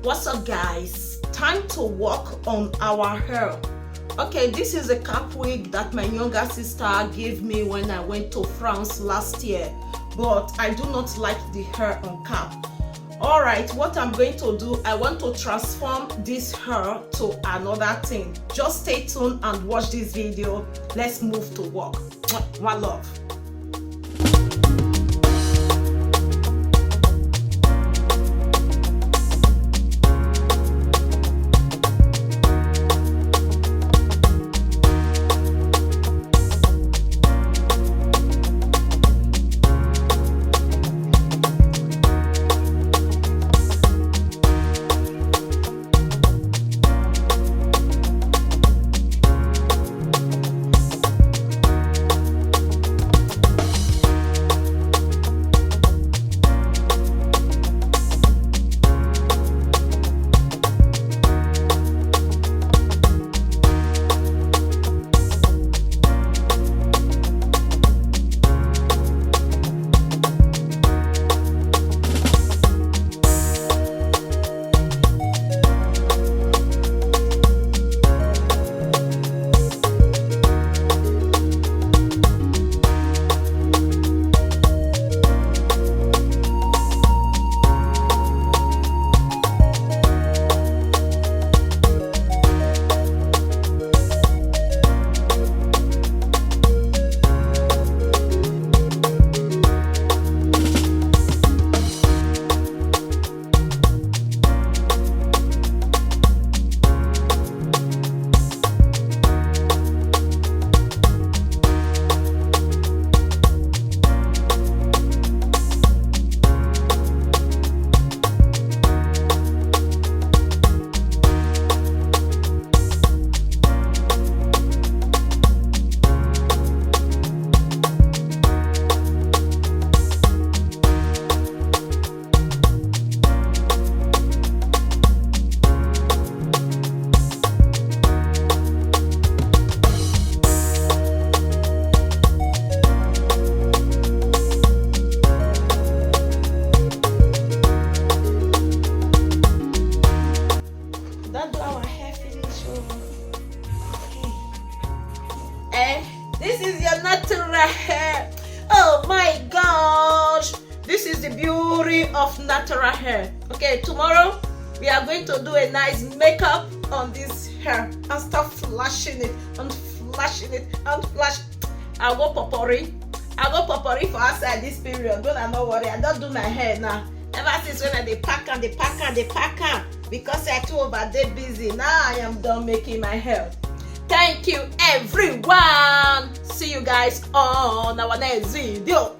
What's up, guys? Time to work on our hair. Okay, this is a cap wig that my younger sister gave me when I went to France last year, but I do not like the hair on cap. All right, what I'm going to do, I want to transform this hair to another thing. Just stay tuned and watch this video. Let's move to work. One love. This is your natural hair. Oh my gosh, this is the beauty of natural hair. Okay, tomorrow we are going to do a nice makeup on this hair and start flashing it and flashing it and flash. I go potpourri for outside this period. Don't worry, I don't do my hair now. Ever since when they pack and because I too over day busy. Now I am done making my hair. Thank you, everyone. See you guys on our next video.